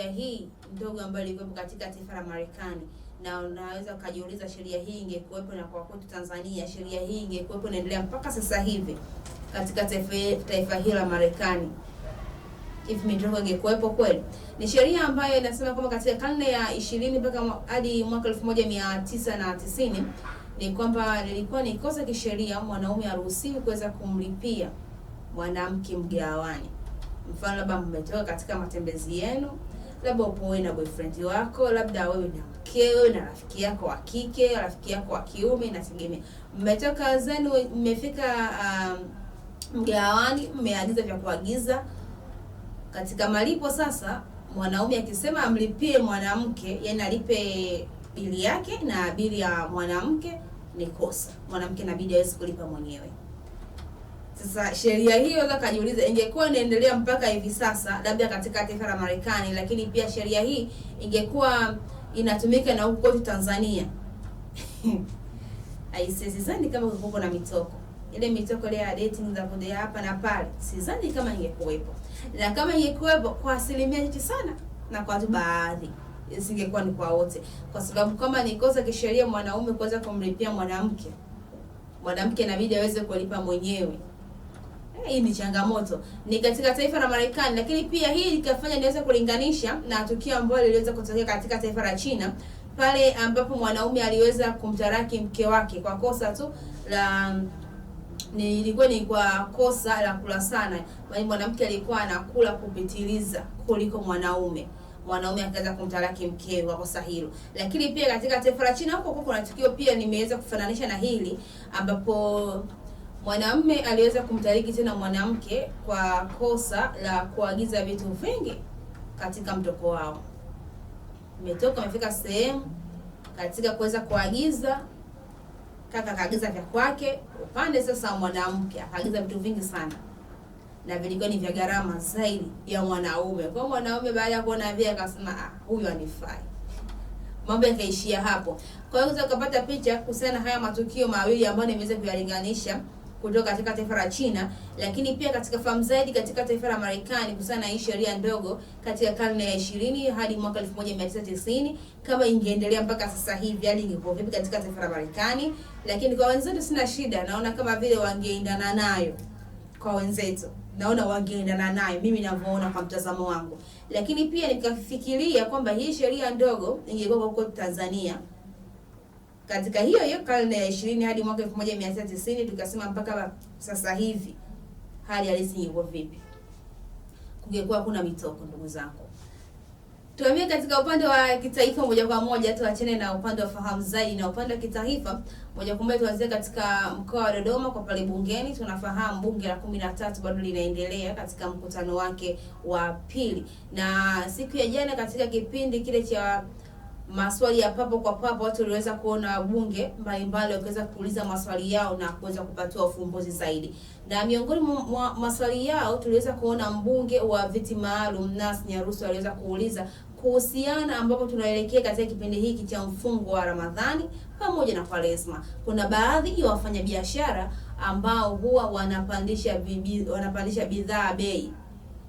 sheria hii ndogo ambayo ilikuwa katika taifa la Marekani, na unaweza ukajiuliza sheria hii ingekuwepo na kwa kwetu Tanzania sheria hii ingekuwepo inaendelea mpaka sasa hivi katika taifa hili la Marekani, if mitoko ingekuwepo kweli? Ni sheria ambayo inasema kwamba katika karne ya 20 mpaka hadi mwaka 1990 ni kwamba lilikuwa ni kosa kisheria mwanaume haruhusiwi kuweza kumlipia mwanamke mgawani. Mfano, labda mmetoka katika matembezi yenu, labda upo wewe na boyfriend wako, labda wewe na mkeo na rafiki yako wa kike, rafiki yako wa kiume, inategemea. Mmetoka zenu, mmefika mgawani, mmeagiza vya kuagiza. Katika malipo sasa, mwanaume akisema amlipie mwanamke, yani alipe bili yake na bili ya mwanamke, ni kosa. Mwanamke inabidi aweze kulipa mwenyewe. Sasa sheria hiyo unaweza kujiuliza ingekuwa inaendelea mpaka hivi sasa labda katika taifa la Marekani, lakini pia sheria hii ingekuwa inatumika na huko kwetu Tanzania. Sidhani kama kulikuwa na mitoko. Ile mitoko ile ya dating za kudea hapa na pale, sidhani kama ingekuwepo. Na kama ingekuwepo kwa asilimia chache sana, na kwa watu baadhi, isingekuwa ni kwa wote. Kwa sababu kama ni kosa kisheria mwanaume kuweza kumlipia mwanamke, mwanamke inabidi aweze kulipa mwenyewe. Hii ni changamoto. Ni katika taifa la Marekani, lakini pia hii ikafanya niweze kulinganisha na tukio ambalo liliweza kutokea katika taifa la China, pale ambapo mwanaume aliweza kumtaraki mke wake kwa kosa tu la ilikuwa ni kwa kosa la kula sana. Yaani mwanamke alikuwa anakula kupitiliza kuliko mwanaume. Mwanaume akaanza kumtaraki mkewe kwa kosa hilo. Lakini pia katika taifa la China huko kuna tukio pia nimeweza kufananisha na hili, ambapo mwanamume aliweza kumtariki tena mwanamke kwa kosa la kuagiza vitu vingi katika mtoko wao. Umetoka umefika sehemu katika kuweza kuagiza, kaka kaagiza vya kwake, upande sasa mwanamke akaagiza vitu vingi sana, na vilikuwa ni vya gharama zaidi ya mwanaume. Kwa mwanaume baada ya kuona vile akasema huyu anifai. Mambo yakaishia hapo. Kwa hiyo unaweza kupata picha kuhusiana haya matukio mawili ambayo nimeweza kuyalinganisha kutoka katika taifa la China, lakini pia katika fahamu zaidi katika taifa la Marekani kuhusiana na hii sheria ndogo katika karne ya 20 hadi mwaka 1990, kama ingeendelea mpaka sasa hivi hali ingekuwa vipi katika taifa la Marekani. Lakini kwa wenzetu sina shida, naona kama vile wangeendana nayo. Kwa wenzetu naona wangeendana nayo, mimi ninavyoona kwa mtazamo wangu. Lakini pia nikafikiria kwamba hii sheria ndogo ingekuwa huko Tanzania katika hiyo karne ya 20 hadi mwaka 1990, tukasema mpaka sasa hivi hali halisi ingekuwa vipi? Kungekuwa kuna mitoko, ndugu zangu. Tuambie katika upande wa kitaifa moja kwa moja, tuachane na upande wa fahamu zaidi na upande wa kitaifa moja kwa moja. Tuanze katika mkoa wa Dodoma kwa pale bungeni. Tunafahamu bunge la 13 bado linaendelea katika mkutano wake wa pili, na siku ya jana katika kipindi kile cha maswali ya papo kwa papo, watu waliweza kuona wabunge mbalimbali wakiweza kuuliza maswali yao na kuweza kupatiwa ufumbuzi zaidi. Na miongoni mwa maswali yao tuliweza kuona mbunge wa viti maalum Nas Nyarusu aliweza kuuliza kuhusiana ambapo tunaelekea katika kipindi hiki cha mfungo wa Ramadhani pamoja na Kwaresma. Kuna baadhi ya wafanyabiashara ambao huwa wanapandisha bidhaa bei,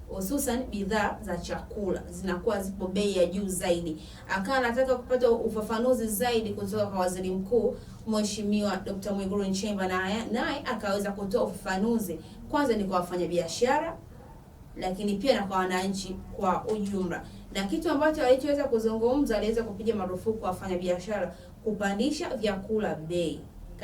hususan bidhaa za chakula zinakuwa zipo bei ya juu zaidi. Akawa anataka kupata ufafanuzi zaidi kutoka kwa Waziri Mkuu Mheshimiwa Dr. Mwigulu Nchemba, naye akaweza kutoa ufafanuzi. Kwanza ni kwa wafanyabiashara, lakini pia na kwa wananchi kwa ujumla. Na kitu ambacho alichoweza kuzungumza, aliweza kupiga marufuku kwa wafanyabiashara kupandisha vyakula bei.